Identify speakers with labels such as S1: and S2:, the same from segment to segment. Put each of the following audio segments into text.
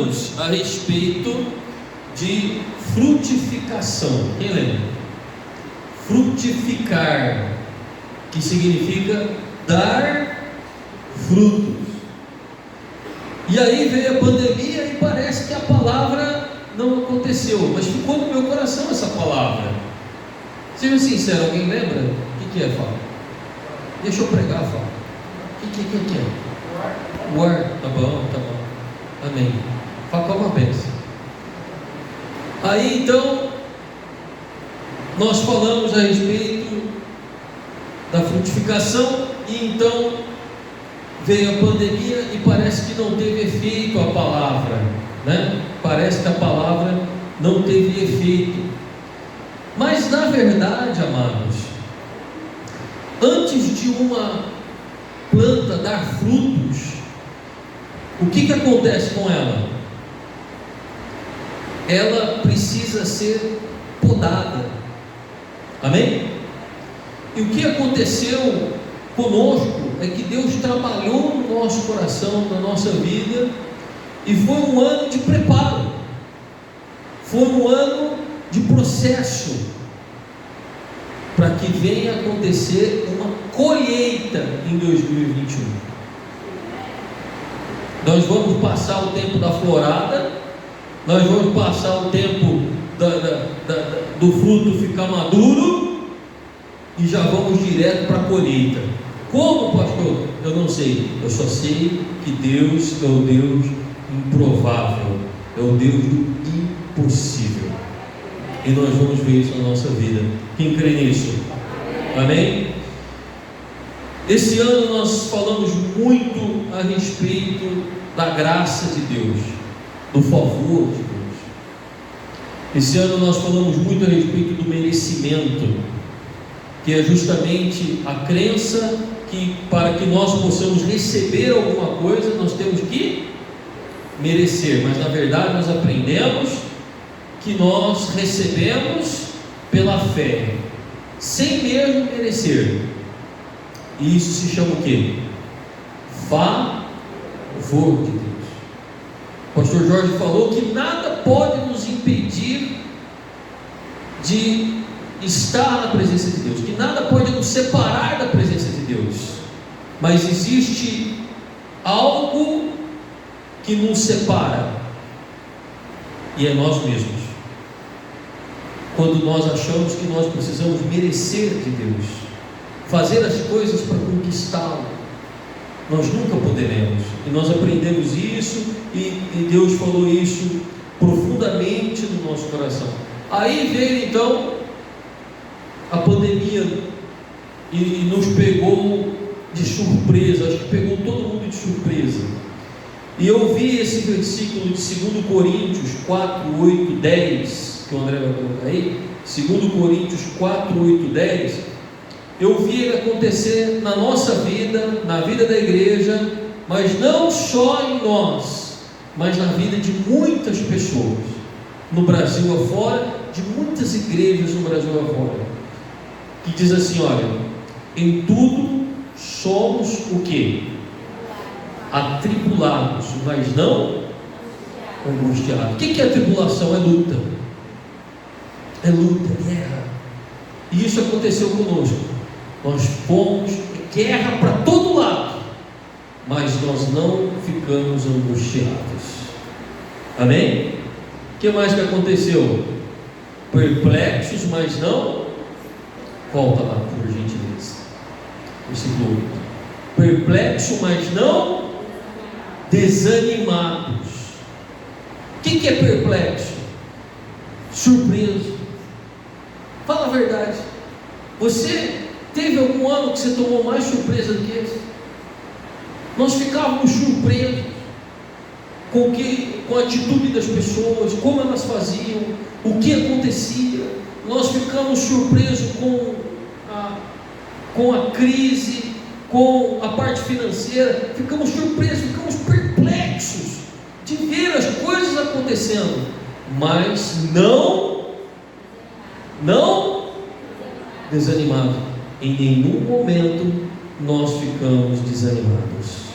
S1: falamos a respeito de frutificação. Quem lembra? Frutificar, que significa dar frutos. E aí veio a pandemia e parece que a palavra não aconteceu, mas ficou no meu coração essa palavra. Seja sincero, alguém lembra? O que é, Fábio? Deixa eu pregar, Fábio. O que é? O ar. Tá bom. Amém. Fábio, é uma bênção. Aí então, nós falamos a respeito da frutificação, e então veio a pandemia e parece que não teve efeito a palavra, né? Parece que a palavra não teve efeito. Mas na verdade, amados, antes de uma planta dar frutos, o que acontece com ela? Ela precisa ser podada. Amém? E o que aconteceu conosco é que Deus trabalhou no nosso coração, na nossa vida, e foi um ano de preparo, foi um ano de processo, para que venha acontecer uma colheita em 2021. Nós vamos passar o tempo da florada, nós vamos passar o tempo do fruto ficar maduro, e já vamos direto para a colheita. Como, pastor? Eu não sei. Eu só sei que Deus é o Deus improvável, é o Deus do impossível, e nós vamos ver isso na nossa vida. Quem crê nisso? Amém? Esse ano nós falamos muito a respeito da graça de Deus, do favor de Deus. Esse ano nós falamos muito a respeito do merecimento, que é justamente a crença que para que nós possamos receber alguma coisa, nós temos que merecer, mas na verdade nós aprendemos que nós recebemos pela fé, sem mesmo merecer. E isso se chama o quê? Favor de Deus. O pastor Jorge falou que nada pode nos impedir de estar na presença de Deus, que nada pode nos separar da presença de Deus, mas existe algo que nos separa, e é nós mesmos. Quando nós achamos que nós precisamos merecer de Deus, fazer as coisas para conquistá-lo, nós nunca poderemos. E nós aprendemos isso, e Deus falou isso profundamente no nosso coração. Aí veio então a pandemia e nos pegou de surpresa, acho que pegou todo mundo de surpresa. E eu vi esse versículo de 2 Coríntios 4, 8, 10, que o André vai colocar aí, 2 Coríntios 4, 8, 10, eu vi ele acontecer na nossa vida, na vida da igreja, mas não só em nós, mas na vida de muitas pessoas, no Brasil afora, de muitas igrejas no Brasil afora, que diz assim: olha, em tudo somos o quê? Atribulados, mas não angustiados. O que é tribulação? É luta, guerra. E isso aconteceu conosco. Nós fomos guerra para todo lado, mas nós não ficamos angustiados. Amém? O que mais que aconteceu? Perplexos, mas não. Volta lá, por gentileza. Versículo 8. Perplexos, mas não desanimados. O que é perplexo? Surpreso. Fala a verdade. Você teve algum ano que você tomou mais surpresa do que esse? Nós ficávamos surpresos com a atitude das pessoas, como elas faziam, o que acontecia. Nós ficamos surpresos com a crise, com a parte financeira. Ficamos surpresos, ficamos perplexos de ver as coisas acontecendo, mas não desanimados. Em nenhum momento nós ficamos desanimados,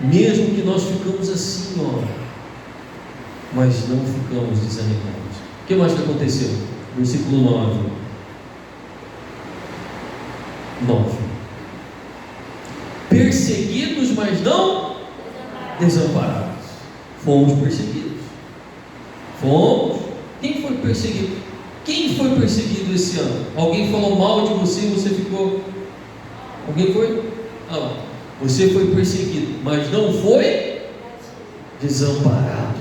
S1: mesmo que nós ficamos assim, ó, mas não ficamos desanimados. O que mais que aconteceu? Versículo 9. Perseguidos, mas não desamparados. Fomos perseguidos. Fomos. Quem foi perseguido? Quem foi perseguido esse ano? Alguém falou mal de você e você ficou... Alguém foi? Não. Você foi perseguido, mas não foi desamparado.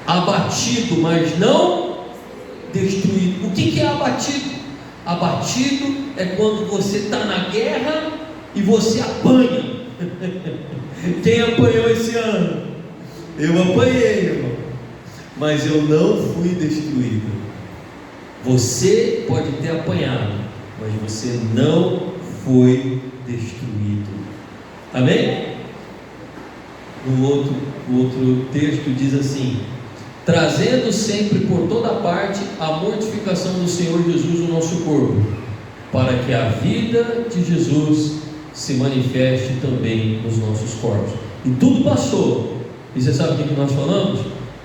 S1: Abatido, mas não destruído. O que é abatido? Abatido é quando você está na guerra e você apanha. Quem apanhou esse ano? Eu apanhei, irmão, mas eu não fui destruído. Você pode ter apanhado, mas você não foi destruído. Amém? O outro texto diz assim: trazendo sempre por toda parte a mortificação do Senhor Jesus no nosso corpo, para que a vida de Jesus se manifeste também nos nossos corpos. E tudo passou. E você sabe o que nós falamos?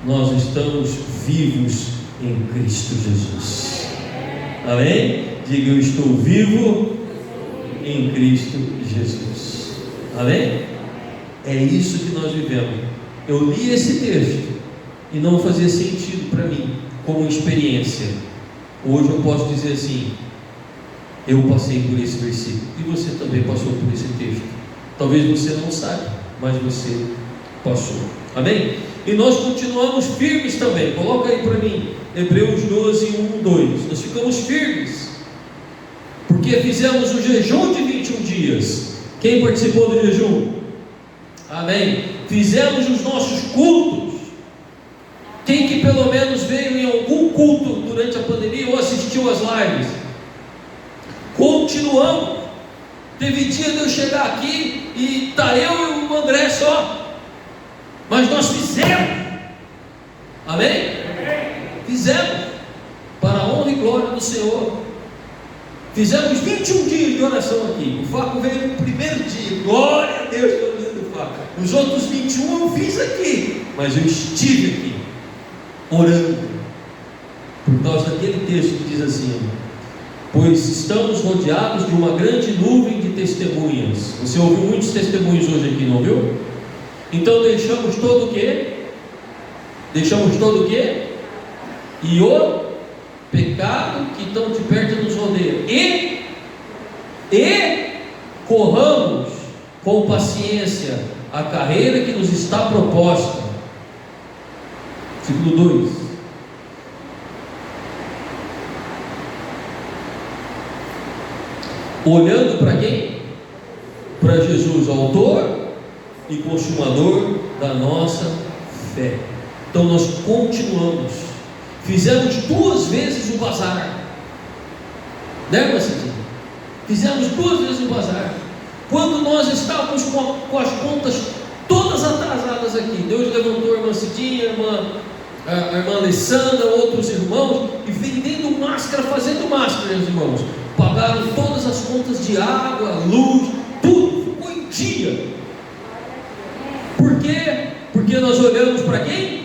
S1: Nós estamos vivos em Cristo Jesus. Amém? Diga: eu estou vivo em Cristo Jesus. Amém? É isso que nós vivemos. Eu li esse texto e não fazia sentido para mim como experiência. Hoje eu posso dizer assim: eu passei por esse versículo, e você também passou por esse texto. Talvez você não saiba, mas você passou. Amém? E nós continuamos firmes também. Coloca aí para mim Hebreus 12, 1, 2. Nós ficamos firmes porque fizemos o jejum de 21 dias. Quem participou do jejum? Amém? Fizemos os nossos cultos. Quem que pelo menos veio em algum culto durante a pandemia ou assistiu às lives? Continuamos. Teve dia de eu chegar aqui e tá eu e o André só, mas nós fizemos. Amém? Fizemos para a honra e glória do Senhor. Fizemos 21 dias de oração aqui. O Faco veio no primeiro dia. Glória a Deus pelo dia do Faco. Os outros 21 eu fiz aqui, mas eu estive aqui orando por causa daquele texto que diz assim: pois estamos rodeados de uma grande nuvem de testemunhas. Você ouviu muitos testemunhos hoje aqui, não viu? Então deixamos todo o quê? Deixamos todo o quê? E o pecado que tão de perto nos rodeia. E corramos com paciência a carreira que nos está proposta. Versículo 2. Olhando para quem? Para Jesus, autor e consumador da nossa fé. Então nós continuamos. Fizemos 2 vezes o bazar. Lembra-se? Fizemos 2 vezes o bazar. Quando nós estávamos com as contas todas atrasadas aqui, Deus levantou a irmã Cidinha, a irmã Alessandra, outros irmãos, e vendendo máscara, fazendo máscara, meus irmãos. Pagaram todas as contas de água, luz, tudo, ficou em dia. Por quê? Porque nós olhamos para quem?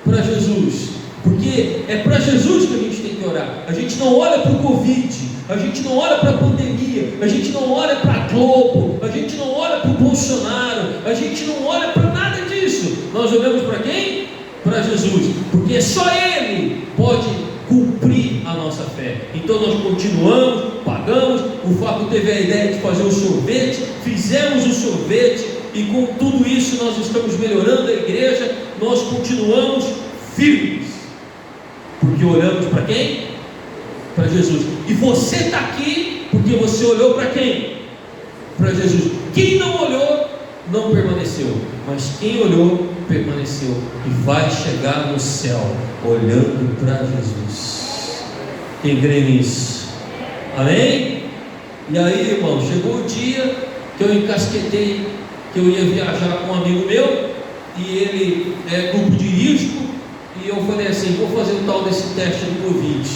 S1: Para Jesus. Porque é para Jesus que a gente tem que orar. A gente não olha para o Covid, a gente não olha para a pandemia, a gente não olha para a Globo, a gente não olha para o Bolsonaro, a gente não olha para nada disso. Nós olhamos para quem? Para Jesus. Porque só Ele pode cumprir a nossa fé. Então nós continuamos, pagamos. O Fábio teve a ideia de fazer o sorvete, fizemos o sorvete, e com tudo isso nós estamos melhorando a igreja. Nós continuamos firmes, porque olhamos para quem? Para Jesus. E você está aqui porque você olhou para quem? Para Jesus. Quem não olhou não permaneceu, mas quem olhou permaneceu e vai chegar no céu olhando para Jesus. Quem crê nisso? Amém? E aí, irmão, chegou o dia que eu encasquetei que eu ia viajar com um amigo meu, e ele é grupo de risco, e eu falei assim: vou fazer o tal desse teste do Covid.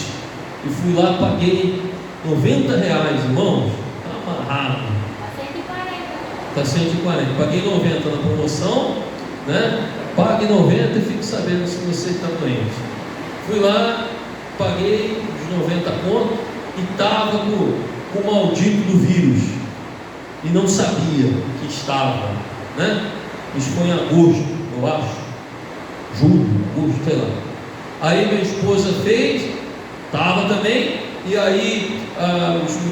S1: E fui lá, paguei R$90, irmão. Está amarrado. Está 140. Paguei 90 na promoção, né? Pague 90 e fique sabendo se você está doente. Fui lá, paguei os 90 contos e estava com o maldito do vírus e não sabia que estava, né? Isso foi em agosto, eu acho, julho, agosto, sei lá. Aí minha esposa fez, estava também, e aí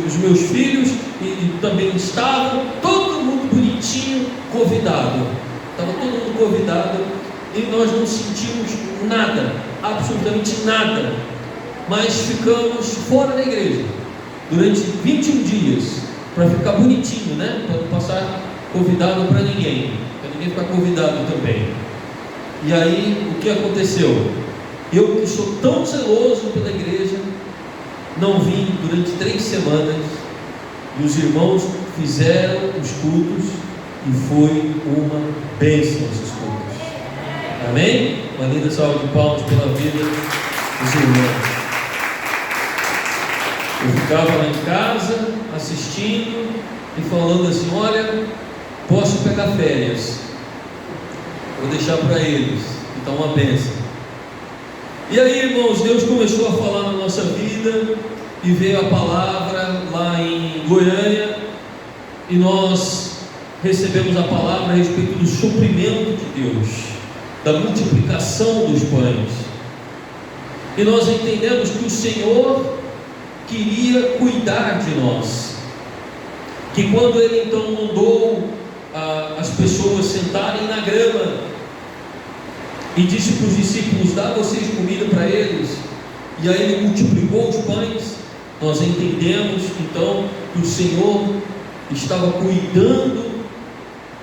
S1: os meus filhos e também estavam, todo mundo bonitinho, convidado. Estava todo mundo convidado e nós não sentimos nada, absolutamente nada, mas ficamos fora da igreja durante 21 dias para ficar bonitinho, né? Para não passar convidado para ninguém ficar convidado também. E aí o que aconteceu? Eu que sou tão zeloso pela igreja, não vim durante 3 semanas, e os irmãos fizeram os cultos e foi uma bênção esses cultos. Amém? Uma linda salva de palmas pela vida dos irmãos. Eu ficava lá em casa assistindo e falando assim: olha, posso pegar férias, vou deixar para eles, então uma bênção. E aí, irmãos, Deus começou a falar na nossa vida e veio a palavra lá em Goiânia e nós recebemos a palavra a respeito do suprimento de Deus, da multiplicação dos pães, e nós entendemos que o Senhor queria cuidar de nós, que quando Ele então mandou as pessoas sentarem na grama e disse para os discípulos: dá vocês comida para eles, e aí Ele multiplicou os pães, nós entendemos então que o Senhor estava cuidando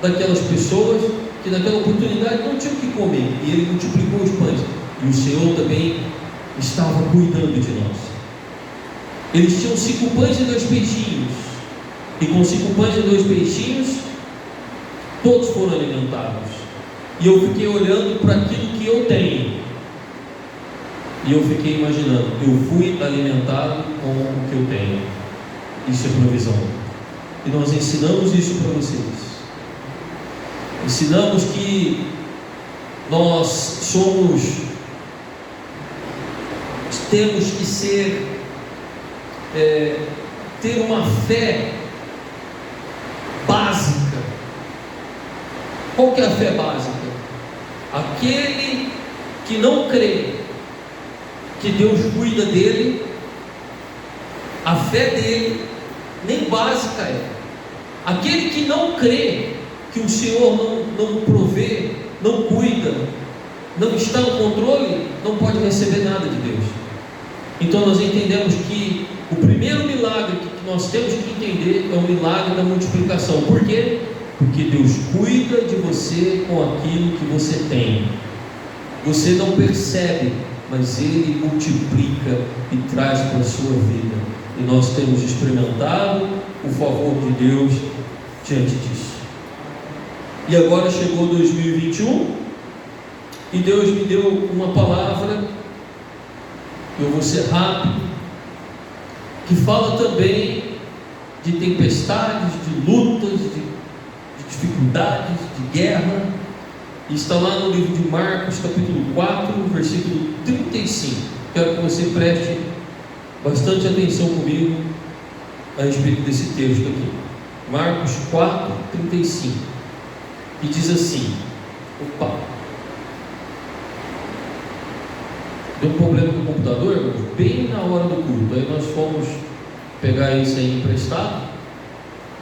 S1: daquelas pessoas que naquela oportunidade não tinham o que comer, e Ele multiplicou os pães, e o Senhor também estava cuidando de nós. Eles tinham 5 pães e 2 peixinhos, e com 5 pães e 2 peixinhos todos foram alimentados. E eu fiquei olhando para aquilo que eu tenho, e eu fiquei imaginando: eu fui alimentado com o que eu tenho. Isso é provisão. E nós ensinamos isso para vocês. Ensinamos que nós temos que ter uma fé básica. Qual que é a fé básica? Aquele que não crê que Deus cuida dele, a fé dele nem básica é. Aquele que não crê que o Senhor não provê, não cuida, não está no controle, não pode receber nada de Deus. Então nós entendemos que o primeiro milagre que nós temos que entender é o milagre da multiplicação. Por quê? Porque Deus cuida de você com aquilo que você tem. Você não percebe, mas Ele multiplica e traz para a sua vida. E nós temos experimentado o favor de Deus diante disso. E agora chegou 2021 e Deus me deu uma palavra, eu vou ser rápido, que fala também de tempestades, de lutas, de dificuldades, de guerra, e está lá no livro de Marcos, capítulo 4, versículo 35. Quero que você preste bastante atenção comigo a respeito desse texto aqui. Marcos 4, 35, que diz assim: deu um problema com o computador, bem na hora do culto, aí nós fomos pegar isso aí emprestado,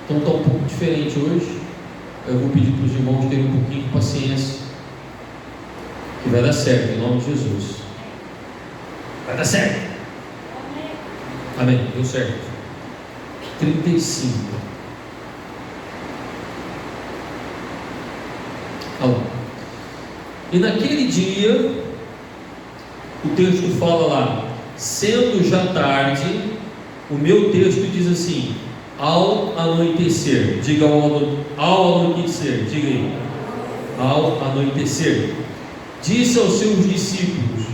S1: então está um pouco diferente hoje. Eu vou pedir para os irmãos terem um pouquinho de paciência, que vai dar certo, em nome de Jesus. Vai dar certo. Amém. Deu certo. 35. Alô. E naquele dia, o texto fala lá, sendo já tarde, o meu texto diz assim: ao anoitecer. Diga ao anoitecer, diga aí. Ao anoitecer, disse aos seus discípulos: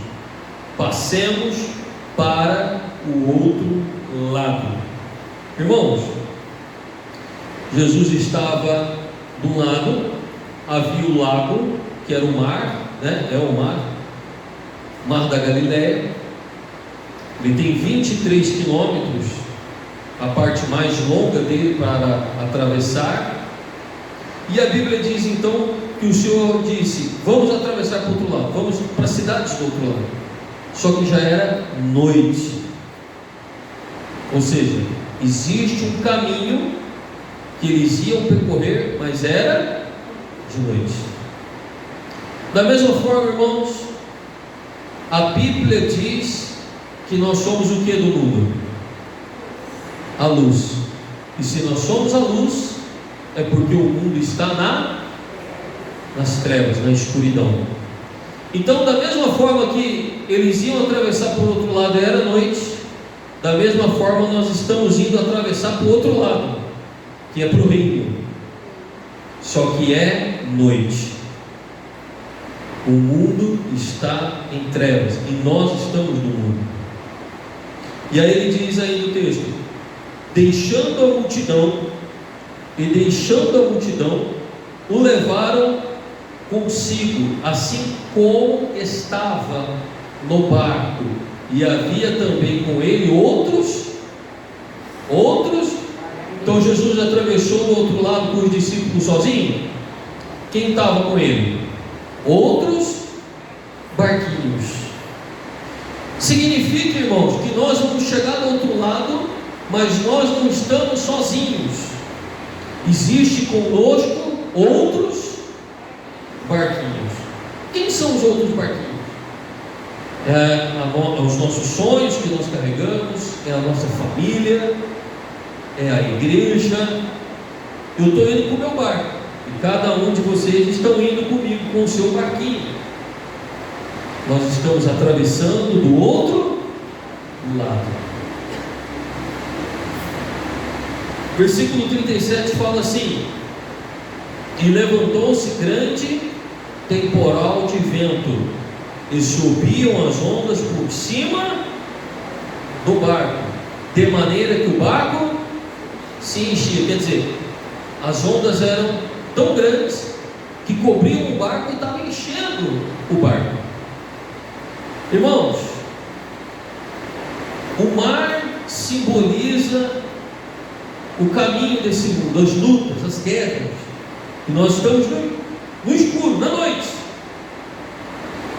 S1: passemos para o outro lado. Irmãos, Jesus estava de um lado, havia o lago, que era o mar, né? É o mar da Galileia. Ele tem 23 quilômetros, a parte mais longa dele para atravessar. E a Bíblia diz então que o Senhor disse: vamos atravessar para o outro lado, vamos para as cidades do outro lado. Só que já era noite. Ou seja, existe um caminho que eles iam percorrer, mas era de noite. Da mesma forma, irmãos, a Bíblia diz que nós somos o que do mundo? A luz. E se nós somos a luz, é porque o mundo está nas trevas, na escuridão. Então, da mesma forma que eles iam atravessar por outro lado, era noite, da mesma forma nós estamos indo atravessar para o outro lado, que é para o reino, só que é noite. O mundo está em trevas e nós estamos no mundo. E aí ele diz aí no texto: deixando a multidão, o levaram consigo, assim como estava no barco, e havia também com ele outros. Então Jesus atravessou do outro lado com os discípulos sozinho. Quem estava com ele? Outros barquinhos. Significa, irmãos, que nós vamos chegar do outro lado, mas nós não estamos sozinhos. Existe conosco outros barquinhos. Quem são os outros barquinhos? Os nossos sonhos que nós carregamos, é a nossa família, é a igreja. Eu estou indo com o meu barco, e cada um de vocês estão indo comigo com o seu barquinho. Nós estamos atravessando do outro lado. Versículo 37 fala assim: e levantou-se grande temporal de vento, e subiam as ondas por cima do barco, de maneira que o barco se enchia. Quer dizer, as ondas eram tão grandes que cobriam o barco e estavam enchendo o barco. Irmãos, o mar simboliza o caminho desse mundo, as lutas, as guerras, e nós estamos no escuro, na noite.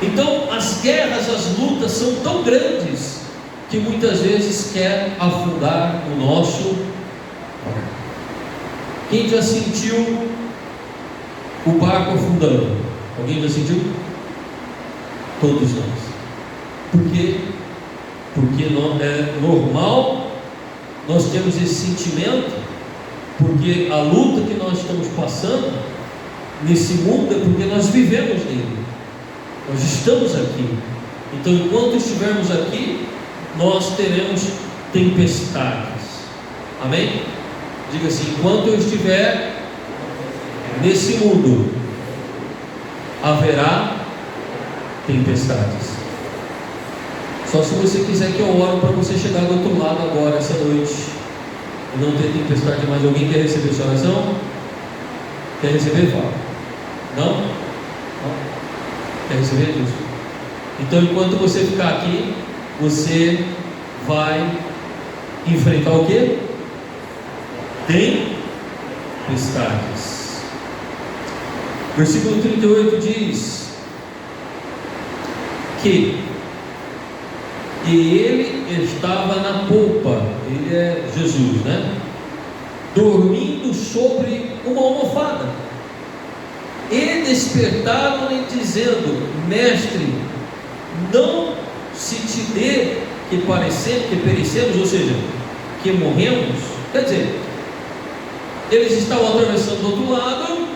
S1: Então as guerras, as lutas são tão grandes que muitas vezes quer afundar o nosso barco. Quem já sentiu o barco afundando? Alguém já sentiu? Todos nós. Por quê? Porque não é normal nós temos esse sentimento, porque a luta que nós estamos passando nesse mundo é porque nós vivemos nele, nós estamos aqui. Então, enquanto estivermos aqui, nós teremos tempestades. Amém? Diga assim: enquanto eu estiver nesse mundo, haverá tempestades. Só se você quiser que eu ore para você chegar do outro lado agora, essa noite, e não ter tempestade mais. Alguém quer receber sua oração? Quer receber? Fala. Não? Não? Quer receber, Deus? Então, enquanto você ficar aqui, você vai enfrentar o quê? Tempestades. Versículo 38 diz que e ele estava na polpa, ele é Jesus, né? Dormindo sobre uma almofada. E despertaram-lhe dizendo: Mestre, não se te dê que perecemos, ou seja, que morremos. Quer dizer, eles estavam atravessando do outro lado,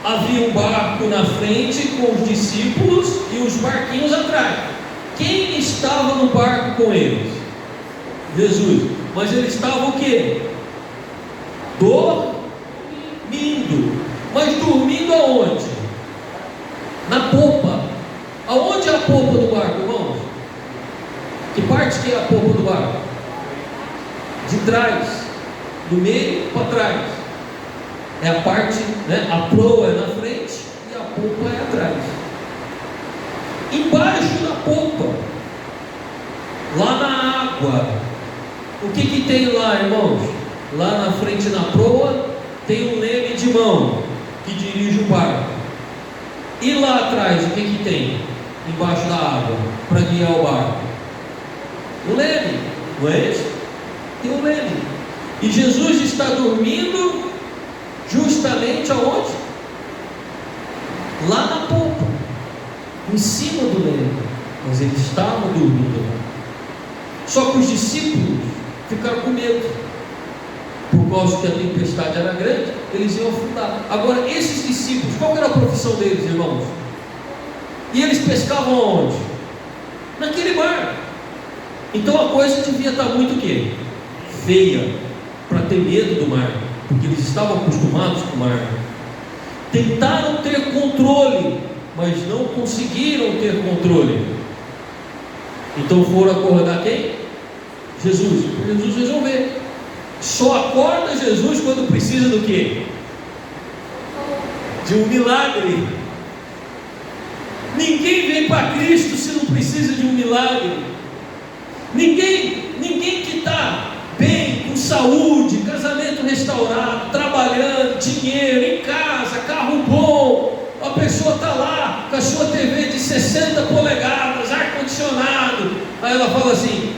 S1: havia um barco na frente com os discípulos e os barquinhos atrás. Quem estava no barco com eles? Jesus. Mas eles estavam o quê? Dormindo. Mas dormindo aonde? Na popa. Aonde é a popa do barco, irmãos? Que parte que é a popa do barco? De trás. Do meio para trás. É a parte, né? A proa é na frente e a polpa é atrás. Embaixo da polpa, lá na água, o que tem lá, irmãos? Lá na frente, na proa, tem um leme de mão que dirige o barco. E lá atrás, o que tem? Embaixo da água, para guiar o barco? O leme, não é isso? Tem um leme. E Jesus está dormindo justamente aonde? Lá na polpa, em cima do leme. Mas eles estavam dormindo lá. Só que os discípulos ficaram com medo, por causa que a tempestade era grande, eles iam afundar. Agora, esses discípulos, qual era a profissão deles, irmãos? E eles pescavam aonde? Naquele mar. Então a coisa devia estar muito o quê? Feia, para ter medo do mar, porque eles estavam acostumados com o mar. Tentaram ter controle, mas não conseguiram ter controle. Então foram acordar quem? Jesus. Jesus resolver. Só acorda Jesus quando precisa do quê? De um milagre. Ninguém vem para Cristo se não precisa de um milagre. Ninguém que está bem, com saúde, casamento restaurado, trabalhando, dinheiro, em casa, carro bom, a pessoa está lá com a sua TV de 60 polegadas, ar-condicionado, aí ela fala assim: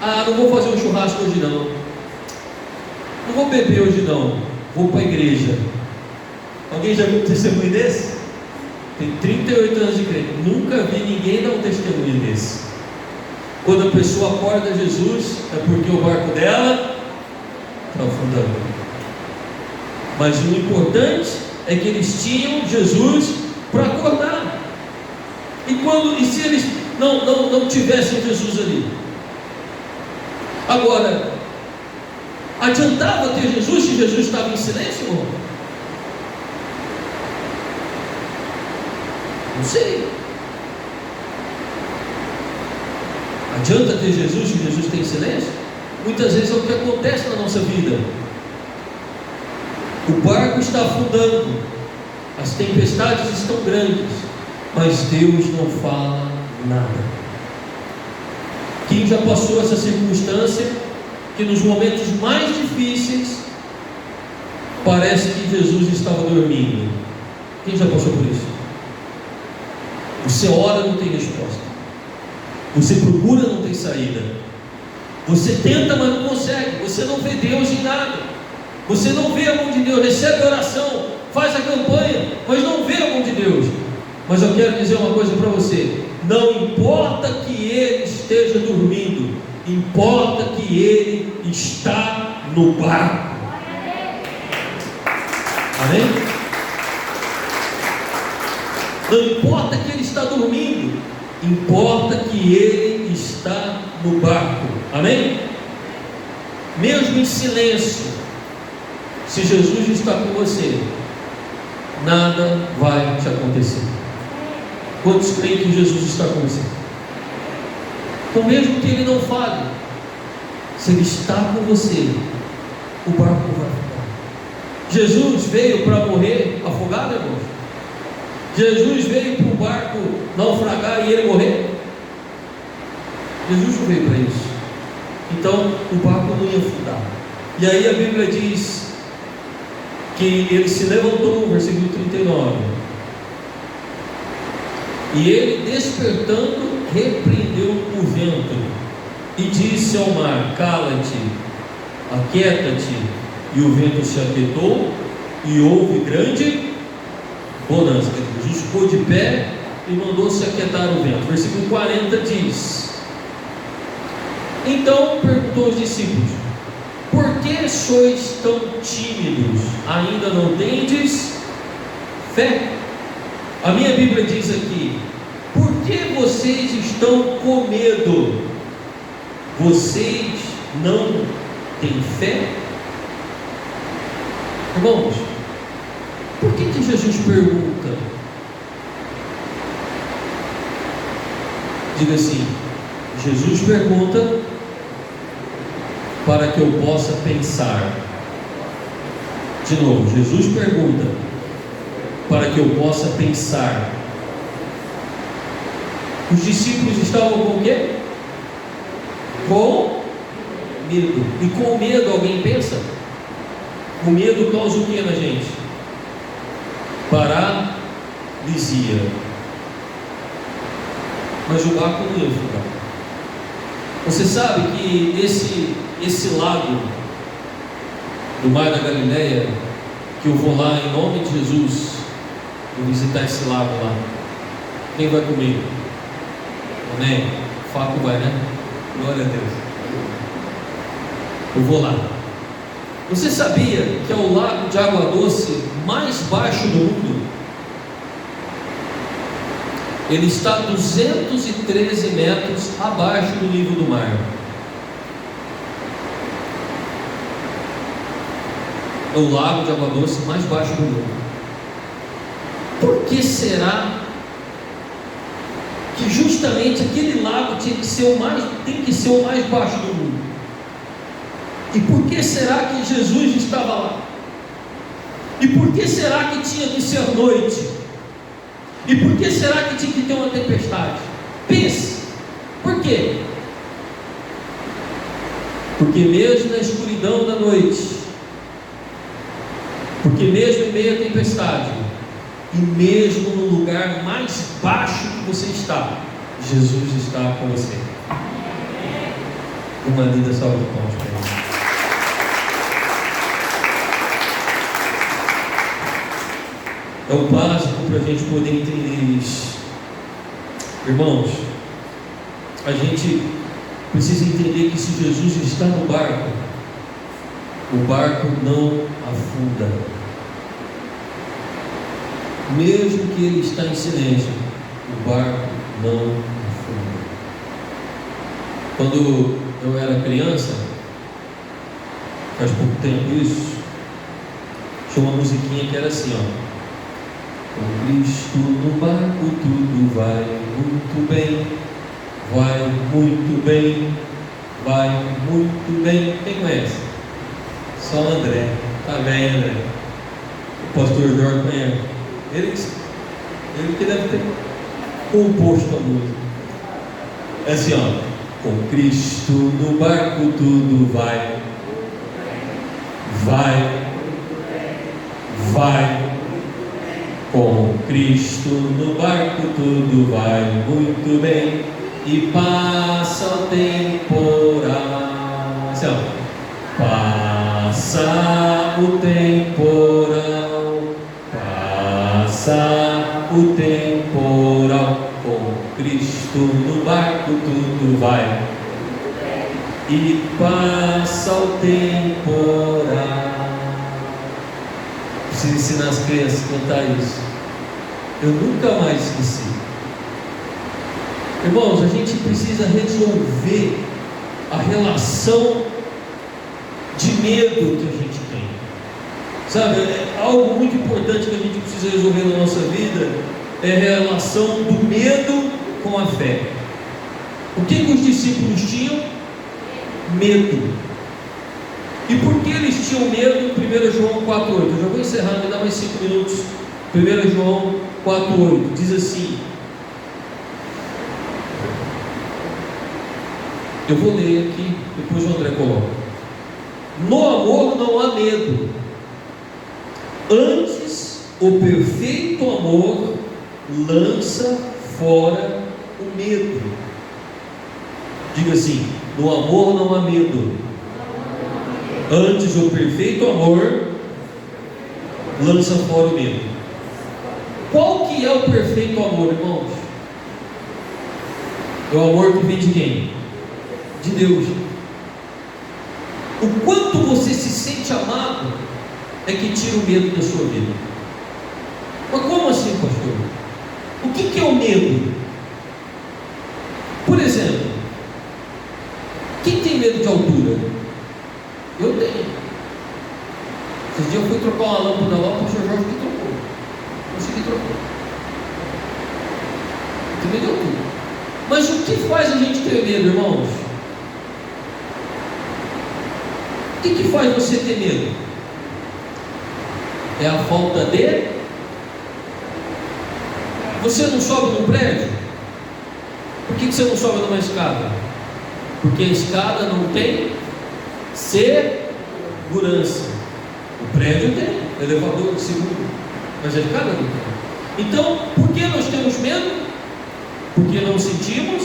S1: ah, não vou fazer um churrasco hoje não vou beber hoje não, vou para a igreja. Alguém já viu um testemunho desse? Tem 38 anos de crente, nunca vi ninguém dar um testemunho desse. Quando a pessoa acorda Jesus, é porque o barco dela está afundando. Mas o importante é que eles tinham Jesus para acordar. E se eles não tivessem Jesus ali? Agora, adiantava ter Jesus se Jesus estava em silêncio, irmão? Não sei. Adianta ter Jesus se Jesus tem silêncio? Muitas vezes é o que acontece na nossa vida. O barco está afundando, as tempestades estão grandes, mas Deus não fala nada. Quem já passou essa circunstância, que nos momentos mais difíceis parece que Jesus estava dormindo? Quem já passou por isso? Você ora, não tem resposta. Você procura, não tem saída. Você tenta, mas não consegue. Você não vê Deus em nada. Você não vê a mão de Deus. Recebe a oração, faz a campanha, mas não vê a mão de Deus. Mas eu quero dizer uma coisa para você: não importa que ele esteja dormindo, importa que ele está no barco. Amém? Não importa que ele está dormindo, importa que ele está no barco. Amém? Mesmo em silêncio, se Jesus está com você, nada vai te acontecer. Quantos creem que Jesus está com você? Então, mesmo que ele não fale, se ele está com você, o barco não vai afundar. Jesus veio para morrer afogado, irmãos? Jesus veio para o barco naufragar e ele morrer? Jesus não veio para isso. Então o barco não ia afundar. E aí a Bíblia diz que ele se levantou, no versículo 39, e ele, despertando, repreendeu o vento e disse ao mar: cala-te, aquieta-te. E o vento se aquietou e houve grande bonança. Jesus ficou de pé e mandou se aquietar o vento. Versículo 40 diz: então perguntou aos discípulos: por que sois tão tímidos? Ainda não tendes fé? A minha Bíblia diz aqui: por que vocês estão com medo? Vocês não têm fé? Irmãos, por que Jesus pergunta? Diga assim: Jesus pergunta para que eu possa pensar. De novo, Jesus pergunta para que eu possa pensar. Os discípulos estavam com o quê? Com medo. E com medo alguém pensa? O medo causa o que na gente? Paralisia. Mas o barco não ia ficar. Você sabe que esse lago do Mar da Galileia, que eu vou lá em nome de Jesus, vou visitar esse lago lá. Quem vai comigo? Amém? Faco vai, né? Glória a Deus. Eu vou lá. Você sabia que é o lago de água doce mais baixo do mundo? Ele está 213 metros abaixo do nível do mar. É o lago de água doce mais baixo do mundo. Por que será que justamente aquele lago tem que ser o mais baixo do mundo? E por que será que Jesus estava lá? E por que será que tinha que ser noite? E por que será que tinha que ter uma tempestade? Pense, por quê? Porque mesmo na escuridão da noite, porque mesmo em meio à tempestade, e mesmo no lugar mais baixo que você está, Jesus está com você. Uma linda salva de palmas para ele. É o básico para a gente poder entender isso. Irmãos, a gente precisa entender que se Jesus está no barco, o barco não afunda. Mesmo que ele está em silêncio, o barco não afunda. Quando eu era criança, faz pouco tempo isso, tinha uma musiquinha que era assim, ó: com Cristo no barco tudo vai muito bem, vai muito bem, vai muito bem. Quem conhece? Só o André. Tá bem, André. O pastor Jorge conhece. Ele que deve ter composto a música. É assim, ó: com Cristo no barco tudo vai, vai, vai. Com Cristo no barco tudo vai muito bem, e passa o temporal. Assim, ó: passa o temporal, passa o temporal. Com Cristo no barco tudo vai, e passa o temporal. Preciso ensinar as crianças a cantar isso. Eu nunca mais esqueci. Irmãos, a gente precisa resolver a relação de medo que a gente tem. Sabe, é algo muito importante que a gente precisa resolver na nossa vida, é a relação do medo com a fé. O que os discípulos tinham? Medo. E por que eles tinham medo? 1 João 4,8. Eu já vou encerrar, me dá mais 5 minutos. 1 João 4,8 diz assim. Eu vou ler aqui, depois o André coloca. No amor não há medo. Antes, o perfeito amor lança fora o medo. Diga assim: no amor não há medo. Antes, o perfeito amor lança fora o medo. Qual que é o perfeito amor, irmãos? É o amor que vem de quem? De Deus. O quanto você se sente amado é que tira o medo da sua vida. Mas como assim, pastor? O que é o medo? Por exemplo, quem tem medo de altura? Eu tenho. Esses dias eu fui trocar uma lâmpada lá, o pastor Jorge que trocou. Consegui trocar. Eu tenho medo de altura. Mas o que faz a gente ter medo, irmãos? O que faz você ter medo? É a falta de Você não sobe num prédio? Por que você não sobe numa escada? Porque a escada não tem segurança. O prédio tem, elevador seguro, mas a escada não tem. Então, por que nós temos medo? Porque não sentimos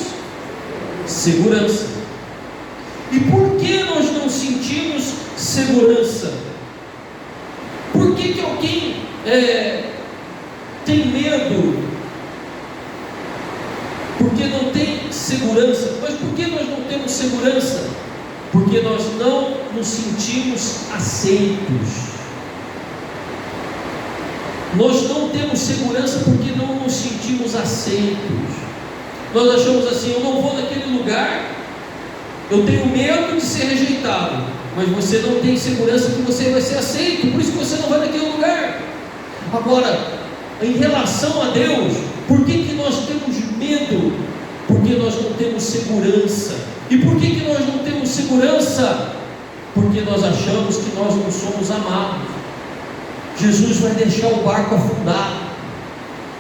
S1: segurança. E por que nós não sentimos segurança? Por que alguém tem medo? Porque não tem segurança. Mas por que nós não temos segurança? Porque nós não nos sentimos aceitos. Nós não temos segurança porque não nos sentimos aceitos. Nós achamos assim: eu não vou naquele lugar, eu tenho medo de ser rejeitado. Mas você não tem segurança que você vai ser aceito, por isso que você não vai naquele lugar. Agora, em relação a Deus, por que nós temos medo? Porque nós não temos segurança. E por que nós não temos segurança? Porque nós achamos que nós não somos amados. Jesus vai deixar o barco afundar.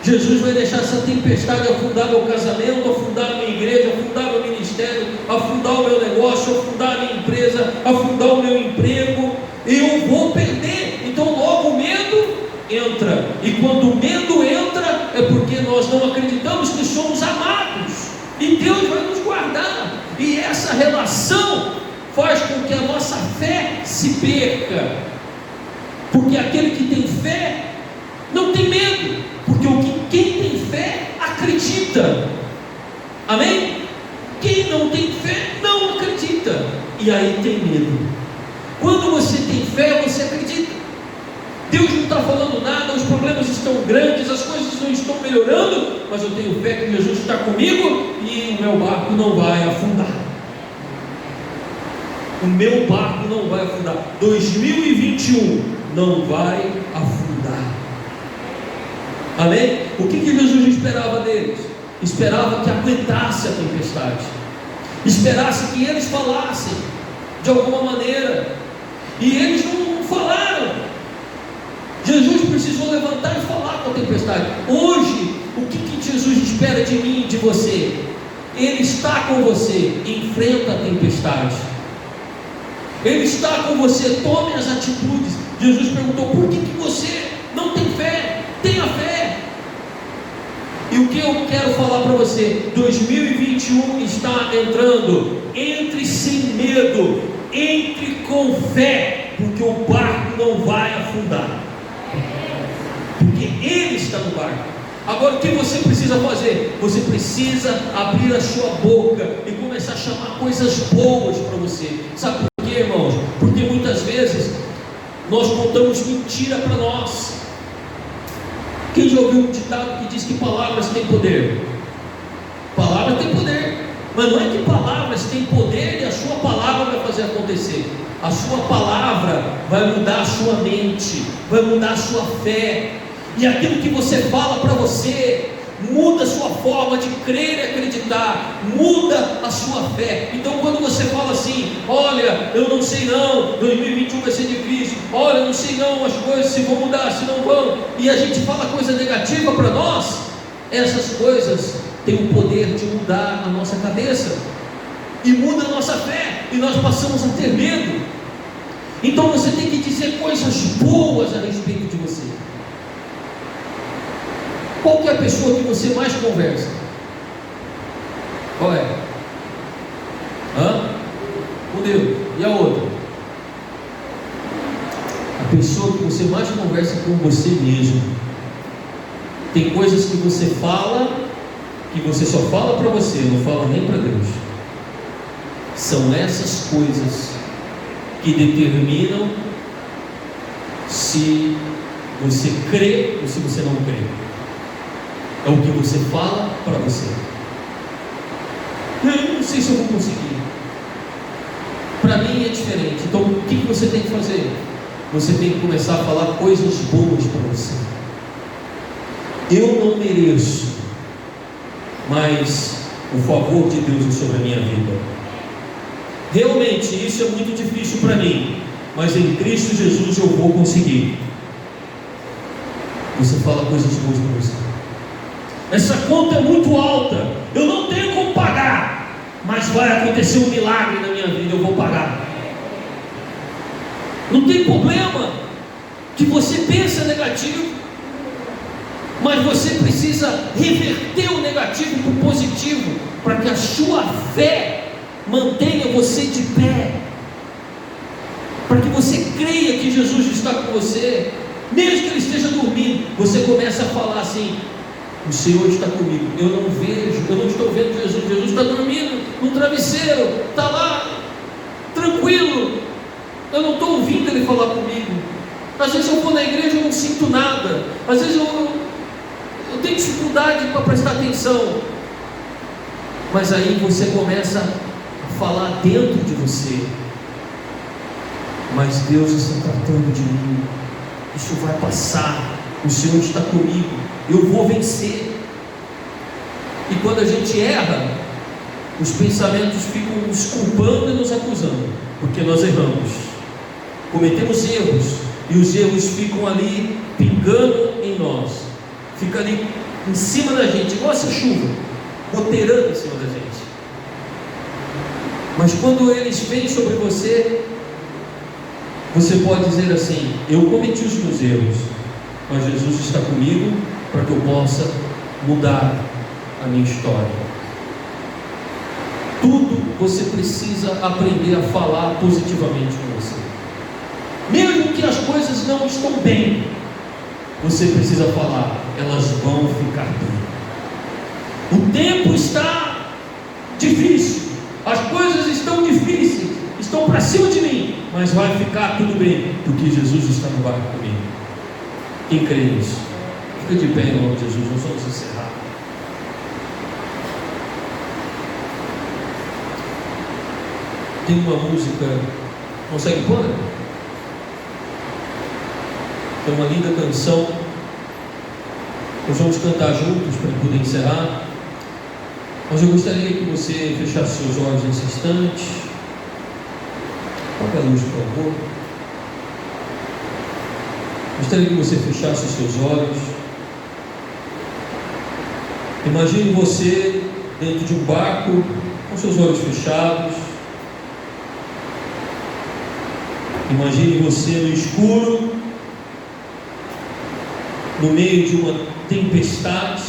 S1: Jesus vai deixar essa tempestade afundar meu casamento, afundar minha igreja, afundar meu ministério, afundar o meu negócio, afundar a minha empresa, afundar o meu emprego. Eu vou perder. Então logo o medo entra. E quando o medo entra, é porque nós não acreditamos que somos amados. E Deus vai nos guardar. E essa relação faz com que a nossa fé se perca. Porque aquele que tem fé não tem medo. Porque quem tem fé acredita. Amém? Quem não tem fé não acredita. E aí tem medo. Quando você tem fé, você acredita. Deus não está falando nada, os problemas estão grandes, as coisas não estão melhorando, mas eu tenho fé que Jesus está comigo e o meu barco não vai afundar. O meu barco não vai afundar. 2021 não vai afundar. Amém? O que Jesus esperava deles? Esperava que aguentasse a tempestade, esperasse que eles falassem de alguma maneira, e eles não falaram. Jesus precisou levantar e falar com a tempestade. Hoje, o que Jesus espera de mim e de você? Ele está com você, enfrenta a tempestade. Ele está com você, tome as atitudes. Jesus perguntou: por que você não tem fé? Tenha fé. E o que eu quero falar para você? 2021 está entrando. Entre sem medo, entre com fé, porque o barco não vai afundar. Porque Ele está no barco. Agora o que você precisa fazer? Você precisa abrir a sua boca e começar a chamar coisas boas para você. Sabe por quê, irmãos? Porque muitas vezes nós contamos mentira para nós. Quem já ouviu um ditado que diz que palavras têm poder? Palavras têm poder, mas não é que palavras têm poder e a sua palavra vai fazer acontecer. A sua palavra vai mudar a sua mente, vai mudar a sua fé. E aquilo que você fala para você muda a sua forma de crer e acreditar, muda a sua fé. Então quando você fala assim: olha, eu não sei não, 2021 vai ser difícil, olha, eu não sei não, as coisas se vão mudar, se não vão, e a gente fala coisa negativa para nós, essas coisas têm o poder de mudar a nossa cabeça, e muda a nossa fé, e nós passamos a ter medo. Então você tem que dizer coisas boas a respeito de você. Qual que é a pessoa que você mais conversa? Qual é? Com Deus. E a outra? A pessoa que você mais conversa com você mesmo. Tem coisas que você fala, que você só fala para você, não fala nem para Deus. São essas coisas que determinam se você crê ou se você não crê. É o que você fala para você. Eu não sei se eu vou conseguir. Para mim é diferente. Então o que você tem que fazer? Você tem que começar a falar coisas boas para você. Eu não mereço, mas o favor de Deus é sobre a minha vida. Realmente isso é muito difícil para mim, mas em Cristo Jesus eu vou conseguir. Você fala coisas boas para você. essa conta é muito alta, eu não tenho como pagar, mas vai acontecer um milagre na minha vida, eu vou pagar. Não tem problema que você pensa negativo, mas você precisa reverter o negativo para o positivo, para que a sua fé mantenha você de pé, para que você creia que Jesus está com você, mesmo que ele esteja dormindo. Você começa a falar assim: o Senhor está comigo, eu não estou vendo Jesus está dormindo no travesseiro, está lá, tranquilo, eu não estou ouvindo ele falar comigo. Às vezes eu vou na igreja e não sinto nada, às vezes eu tenho dificuldade para prestar atenção, mas aí você começa a falar dentro de você: mas Deus está tratando de mim, isso vai passar, o Senhor está comigo, eu vou vencer. E quando a gente erra, os pensamentos ficam nos culpando e nos acusando, porque nós erramos, cometemos erros, e os erros ficam ali pingando em nós, fica ali em cima da gente, igual essa chuva, goteirando em cima da gente. Mas quando eles vêm sobre você, você pode dizer assim: eu cometi os meus erros, mas Jesus está comigo para que eu possa mudar a minha história. Tudo você precisa aprender a falar positivamente com você. Mesmo que as coisas não estão bem, você precisa falar: elas vão ficar bem. O tempo está difícil, as coisas estão difíceis, estão para cima de mim, mas vai ficar tudo bem, porque Jesus está no barco comigo. Quem crê nisso? Fica de pé em nome de Jesus. Nós vamos encerrar. Tem uma música, consegue pôr? Tem uma linda canção, nós vamos cantar juntos para poder encerrar. Mas eu gostaria que você fechasse seus olhos nesse instante. Apaga a luz, por favor. Gostaria que você fechasse os seus olhos. Imagine você dentro de um barco, com seus olhos fechados. Imagine você no escuro, no meio de uma tempestade.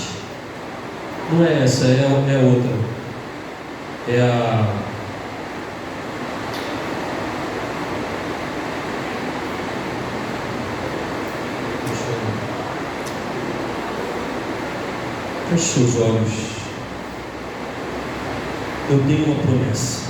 S1: Não é essa, é outra. É a... Feche seus olhos. Eu tenho uma promessa.